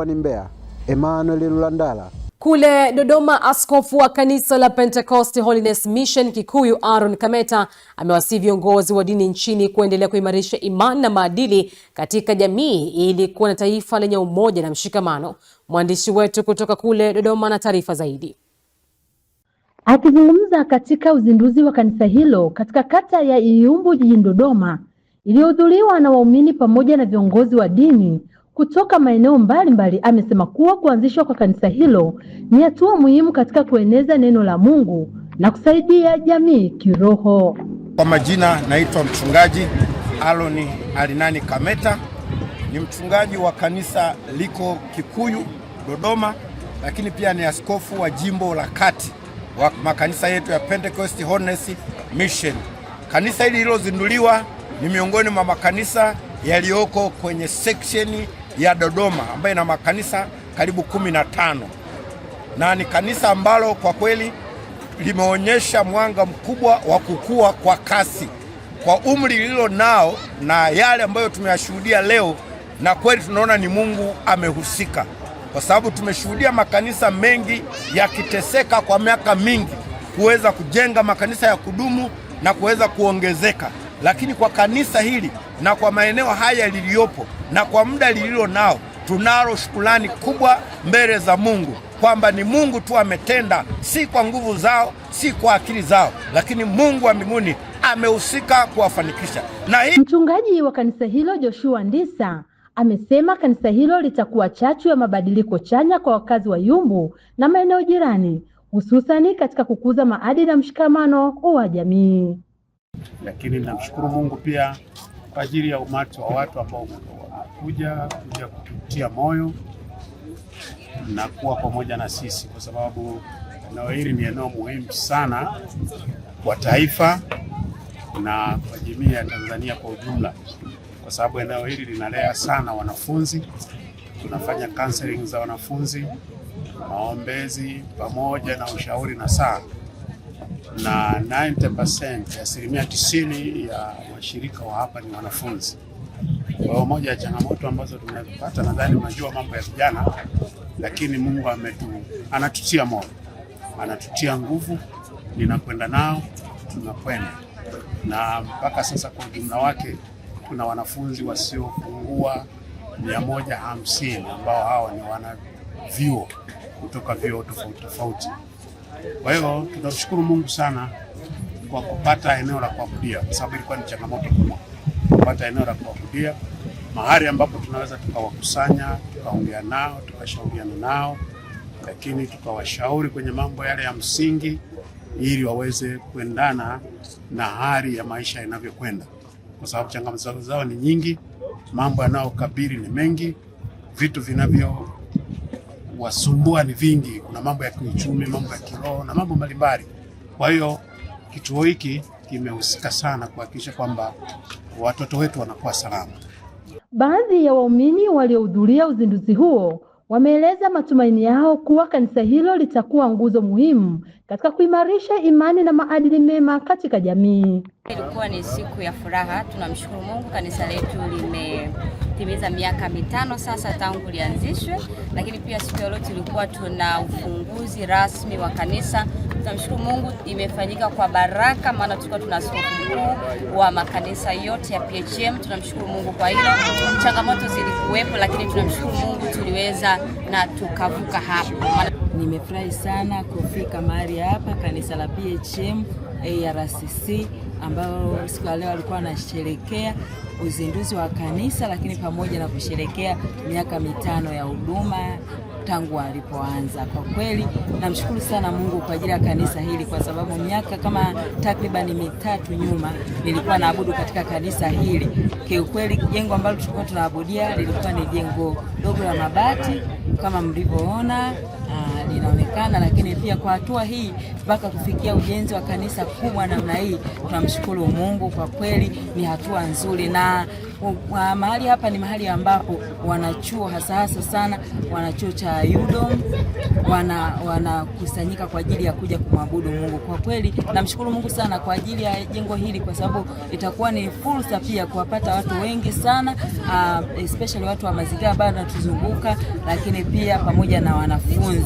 Ni Mbeya, Emmanuel Lulandala. Kule Dodoma, askofu wa kanisa la Pentecost Holiness Mission Kikuyu Aaron Kameta amewasihi viongozi wa dini nchini kuendelea kuimarisha imani na maadili katika jamii ili kuwa na taifa lenye umoja na mshikamano. Mwandishi wetu kutoka kule Dodoma na taarifa zaidi. Akizungumza katika uzinduzi wa kanisa hilo katika kata ya Iyumbu jijini Dodoma, iliyohudhuriwa na waumini pamoja na viongozi wa dini kutoka maeneo mbalimbali, amesema kuwa kuanzishwa kwa kanisa hilo ni hatua muhimu katika kueneza neno la Mungu na kusaidia jamii kiroho. Kwa majina naitwa mchungaji Aaron Alinani Kameta, ni mchungaji wa kanisa liko Kikuyu Dodoma, lakini pia ni askofu wa jimbo la kati wa makanisa yetu ya Pentecost Holiness Mission. Kanisa hili lilozinduliwa ni miongoni mwa makanisa yaliyoko kwenye section ya Dodoma ambayo ina makanisa karibu 15, na ni kanisa ambalo kwa kweli limeonyesha mwanga mkubwa wa kukua kwa kasi kwa umri lililo nao na yale ambayo tumeyashuhudia leo, na kweli tunaona ni Mungu amehusika, kwa sababu tumeshuhudia makanisa mengi yakiteseka kwa miaka mingi kuweza kujenga makanisa ya kudumu na kuweza kuongezeka, lakini kwa kanisa hili na kwa maeneo haya liliyopo na kwa muda lililo nao, tunalo shukrani kubwa mbele za Mungu kwamba ni Mungu tu ametenda, si kwa nguvu zao, si kwa akili zao, lakini Mungu wa mbinguni amehusika kuwafanikisha. Mchungaji wa kanisa hilo Joshua Ndisa amesema kanisa hilo litakuwa chachu ya mabadiliko chanya kwa wakazi wa Iyumbu na maeneo jirani, hususani katika kukuza maadili na mshikamano wa jamii. Lakini namshukuru Mungu pia kwa ajili ya umati wa watu ambao wamekuja kututia moyo na kuwa pamoja na sisi, kwa sababu eneo hili ni eneo muhimu sana kwa taifa na kwa jamii ya Tanzania kwa ujumla, kwa sababu eneo hili linalea sana wanafunzi. Tunafanya counseling za wanafunzi, maombezi pamoja na ushauri na saa, na 90%, asilimia 90 ya washirika wa hapa ni wanafunzi. Kwa moja ya changamoto ambazo tunapata, nadhani unajua mambo ya vijana, lakini Mungu anatutia moyo, anatutia nguvu, ninakwenda nao, tunakwenda. Na mpaka sasa kwa ujumla wake kuna wanafunzi wasiopungua 150 ambao hawa ni wana vyuo kutoka vyuo tofauti tofauti. Kwa hiyo tunashukuru Mungu sana kwa kupata eneo la kuabudia, kwa sababu ilikuwa ni changamoto kubwa kupata eneo la kuabudia, mahali ambapo tunaweza tukawakusanya, tukaongea nao, tukashauriana nao, lakini tukawashauri kwenye mambo yale ya msingi ili waweze kuendana na hali ya maisha inavyokwenda, kwa sababu changamoto zao ni nyingi, mambo yanayokabili ni mengi, vitu vinavyo wasumbua ni vingi. Kuna mambo ya kiuchumi, mambo ya kiroho na mambo mbalimbali. Kwa hiyo kituo hiki kimehusika sana kuhakikisha kwamba watoto wetu wanakuwa salama. Baadhi ya waumini waliohudhuria uzinduzi huo wameeleza matumaini yao kuwa kanisa hilo litakuwa nguzo muhimu katika kuimarisha imani na maadili mema katika jamii. Ilikuwa ni siku ya furaha. Tunamshukuru Mungu, kanisa letu limetimiza miaka 5 sasa tangu lianzishwe, lakini pia siku ya leo tulikuwa tuna ufunguzi rasmi wa kanisa. Tunamshukuru Mungu, imefanyika kwa baraka, maana tulikuwa tuna askofu mkuu wa makanisa yote ya PHM. Tunamshukuru Mungu kwa hilo. Changamoto zilikuwepo, lakini tunamshukuru Mungu tuliweza na tukavuka hapo. Nimefurahi sana kufika mahali hapa kanisa la PHM ARCC, ambao siku ya leo walikuwa wanasherehekea uzinduzi wa kanisa, lakini pamoja na kusherehekea miaka 5 ya huduma tangu walipoanza. Kwa kweli namshukuru sana Mungu kwa ajili ya kanisa hili, kwa sababu miaka kama takribani 3 nyuma nilikuwa naabudu katika kanisa hili. Kiukweli jengo ambalo tulikuwa tunaabudia lilikuwa ni jengo dogo la mabati kama mlivyoona, linaonekana, lakini pia kwa hatua hii mpaka kufikia ujenzi wa kanisa kubwa namna hii, tunamshukuru Mungu. Kwa kweli ni hatua nzuri, na mahali hapa ni mahali ambapo wanachuo hasa sana wanachuo cha UDOM wanakusanyika kwa ajili ya kuja kumwabudu Mungu. Kwa kweli namshukuru Mungu sana kwa ajili ya jengo hili, kwa sababu itakuwa ni fursa pia kuwapata watu wengi sana, especially watu wa mazingira ambao wanatuzunguka, lakini pia pamoja na wanafunzi.